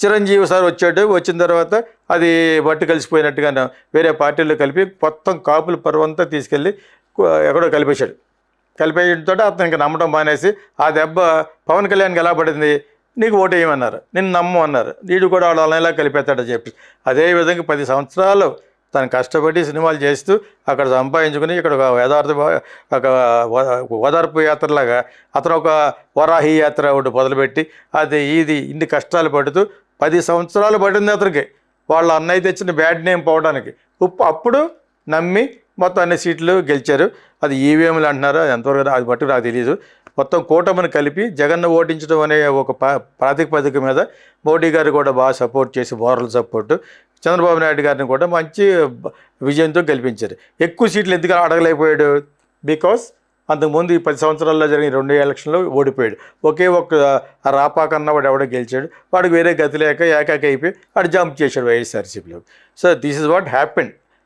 Chiranjeevi sir వచ్చాడు, వచ్చిన తర్వాత అది బట్టు కలిసిపోయినట్టుగా వేరే పార్టీల్లో కలిపి మొత్తం కాపుల పరువంతా తీసుకెళ్ళి ఎక్కడో కలిపేశాడు. కలిపేయడంతో అతను ఇంకా నమ్మటం మానేసి ఆ దెబ్బ పవన్ కళ్యాణ్కి ఎలా పడింది, నీకు ఓటు వేయమన్నారు, నిన్ను నమ్మమన్నారు, వీడు కూడా వాళ్ళు ఇలా కలిపేస్తాడని చెప్పి అదేవిధంగా 10 సంవత్సరాలు తను కష్టపడి సినిమాలు చేస్తూ అక్కడ సంపాదించుకుని ఇక్కడ ఒక ఓదార్పు యాత్రలాగా అతను ఒక వరాహి యాత్ర ఒకటి మొదలుపెట్టి అది ఇన్ని కష్టాలు పడుతూ 10 సంవత్సరాలు పడింది అతనికి వాళ్ళ అన్నయ్య తెచ్చిన బ్యాడ్ నేమ్ పోవడానికి. అప్పుడు నమ్మి మొత్తం అన్ని సీట్లు గెలిచారు. అది ఈవీఎంలు అంటున్నారు, అది ఎంతవరకు అది బట్టి నాకు తెలియదు. మొత్తం కూటమిని కలిపి జగన్ను ఓటించడం అనే ఒక ప్రాతిపదిక మీద మోడీ గారు కూడా బాగా సపోర్ట్ చేసి మోరల్ సపోర్టు, చంద్రబాబు నాయుడు గారిని కూడా మంచి విజయంతో గెలిపించారు. ఎక్కువ సీట్లు ఎందుకు అడగలేకపోయాడు? బికాస్ అంతకుముందు ఈ 10 సంవత్సరాల్లో జరిగిన 2 ఎలక్షన్లో ఓడిపోయాడు. ఒకే ఒక్క రాపాకన్నా వాడు ఎవడో గెలిచాడు, వాడికి వేరే గతి లేక ఏకాకి అయిపోయి వాడు జంప్ చేశాడు వైఎస్ఆర్సీపీలో. So this is what happened.